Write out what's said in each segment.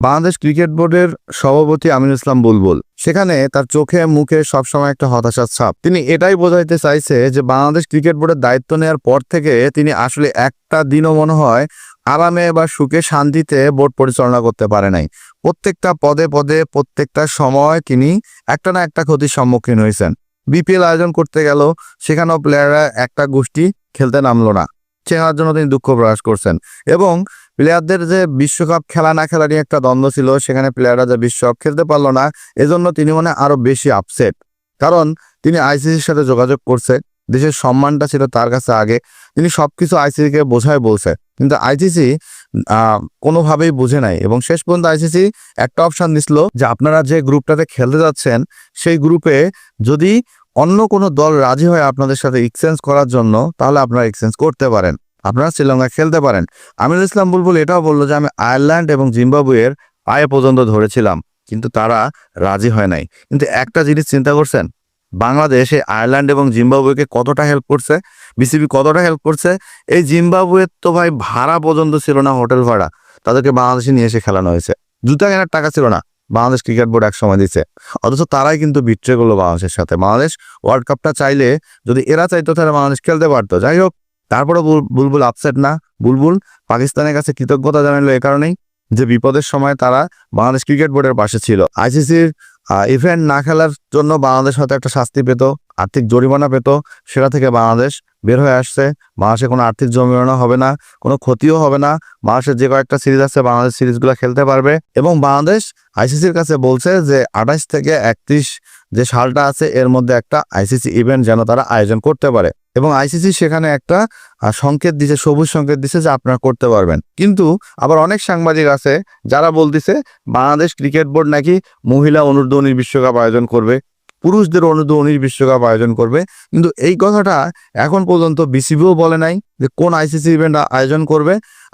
Bangladesh cricket বোর্ডের সভাপতি আমিনুল ইসলাম বুলবুল, সেখানে তার চোখে মুখে সবসময় একটা হতাশার ছাপ। তিনি এটাই বোঝাইতে চাইছে যে বাংলাদেশ ক্রিকেট বোর্ডের দায়িত্ব নেওয়ার পর থেকে তিনি আসলে একটা দিনও মনে হয় আরামে বা সুখে শান্তিতে বোর্ড পরিচালনা করতে পারে নাই। প্রত্যেকটা পদে পদে প্রত্যেকটা সময় তিনি একটা না একটা ক্ষতির সম্মুখীন হয়েছেন। বিপিএল আয়োজন করতে গেল, সেখানেও প্লেয়াররা একটা গোষ্ঠী খেলতে নামলো না, সেটার জন্য তিনি দুঃখ প্রকাশ করছেন। এবং প্লেয়ারদের যে বিশ্বকাপ খেলা না খেলা নিয়ে একটা দ্বন্দ্ব ছিল, সেখানে প্লেয়াররা যে বিশ্বকাপ খেলতে পারলো না, এজন্য তিনি মনে আরো বেশি আপসেট। কারণ তিনি আইসিসির সাথে যোগাযোগ করছে, দেশের সম্মানটা ছিল তার কাছে আগে, তিনি সবকিছু আইসিসিকে বোঝায় বলছে, কিন্তু আইসিসি কোনোভাবেই বুঝে নাই। এবং শেষ পর্যন্ত আইসিসি একটা অপশন দিছিল যে আপনারা যে গ্রুপটাতে খেলতে যাচ্ছেন সেই গ্রুপে যদি অন্য কোনো দল রাজি হয় আপনাদের সাথে এক্সচেঞ্জ করার জন্য, তাহলে আপনারা এক্সচেঞ্জ করতে পারেন, আপনারা শ্রীলঙ্কা খেলতে পারেন। আমিনুল ইসলাম বুলবুল এটাও বললো যে আমি আয়ারল্যান্ড এবং জিম্বাবুয়ের পায়ে পর্যন্ত ধরেছিলাম, কিন্তু তারা রাজি হয় নাই। কিন্তু একটা জিনিস চিন্তা করছেন, বাংলাদেশে আয়ারল্যান্ড এবং জিম্বাবুয়েকে কতটা হেল্প করছে, বিসিবি কতটা হেল্প করছে। এই জিম্বাবুয়ের তো ভাই ভাড়া পর্যন্ত ছিল না, হোটেল ভাড়া, তাদেরকে বাংলাদেশে নিয়ে এসে খেলানো হয়েছে। জুতা কেনার টাকা ছিল না, বাংলাদেশ ক্রিকেট বোর্ড এক সময় দিচ্ছে, অথচ তারাই কিন্তু বিট্রে করলো বাংলাদেশের সাথে। বাংলাদেশ ওয়ার্ল্ড কাপটা চাইলে, যদি এরা চাইতো তাহলে বাংলাদেশ খেলতে পারতো। যাই হোক, তারপরে বুলবুল আপসেট না। বুলবুল পাকিস্তানের কাছে কৃতজ্ঞতা জানালো এ কারণেই যে বিপদের সময় তারা বাংলাদেশ ক্রিকেট বোর্ডের পাশে ছিল। আইসিসির ইভেন্ট না খেলার জন্য বাংলাদেশ হয়তো একটা শাস্তি পেত, আর্থিক জরিমানা পেত, সেটা থেকে বাংলাদেশ বের হয়ে আসছে। বাংলাদেশে কোনো আর্থিক জরিমানা হবে না, কোনো ক্ষতিও হবে না। বাংলাদেশের যে কয়েকটা সিরিজ আছে, বাংলাদেশ সিরিজগুলো খেলতে পারবে। এবং বাংলাদেশ আইসিসির কাছে বলছে যে 28 থেকে 31 যে সালটা আছে, এর মধ্যে একটা আইসিসি ইভেন্ট যেন তারা আয়োজন করতে পারে। এবং আইসিসি সেখানে একটা সংকেত দিছে, সবুজ সংকেত দিছে যে আপনারা করতে পারবেন। কিন্তু আবার অনেক সাংবাদিক আছে যারা বলতেছে বাংলাদেশ ক্রিকেট বোর্ড নাকি মহিলা অনূর্ধ্ব-19 বিশ্বকাপ আয়োজন করবে, পুরুষদের অনূর্ধ্ব-19 বিশ্বকাপ আয়োজন করবে। কিন্তু এই কথাটা এখন পর্যন্ত বিসিবিও বলে নাই যে কোন আইসিসি ইভেন্ট আয়োজন করবে।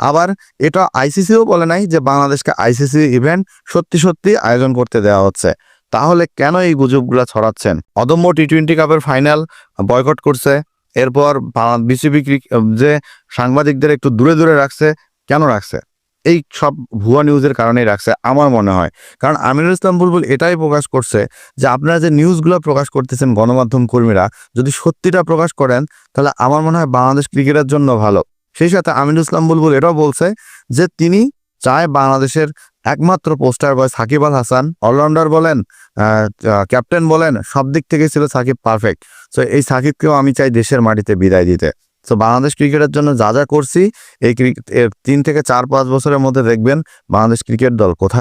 আবার এটা আইসিসিও বলে নাই যে বাংলাদেশকে আইসিসি ইভেন্ট সত্যি সত্যি আয়োজন করতে দেওয়া হচ্ছে। তাহলে কেন এই গুজবগুলা ছড়াচ্ছেন? অদম্য টি-20 কাপের ফাইনাল বয়কট করছে, এরপর বিসিবি যে সাংবাদিকদের একটু দূরে দূরে রাখছে। কেন রাখছে? এই সব ভুয়া নিউজের কারণেই রাখছে আমার মনে হয়। কারণ আমিনুল ইসলাম বুলবুল এটাই প্রকাশ করছে যে আপনারা যে নিউজগুলো প্রকাশ করতেছেন গণমাধ্যম কর্মীরা, যদি সত্যিটা প্রকাশ করেন তাহলে আমার মনে হয় বাংলাদেশ ক্রিকেটের জন্য ভালো। সেই সাথে আমিনুল ইসলাম বুলবুল এটাও বলছে যে তিনি চায় বাংলাদেশের একমাত্র পোস্টার বয় সাকিব আল হাসান, অলরাউন্ডার বলেন, ক্যাপ্টেন বলেন, সব দিক থেকে ছিল সাকিব পারফেক্ট। সো এই সাকিবকেও আমি চাই দেশের মাটিতে বিদায় দিতে। তো বাংলাদেশ ক্রিকেটের জন্য যা যা করছি, এই 3 থেকে 4-5 বছরের মধ্যে দেখবেন বাংলাদেশ ক্রিকেট দল কোথায়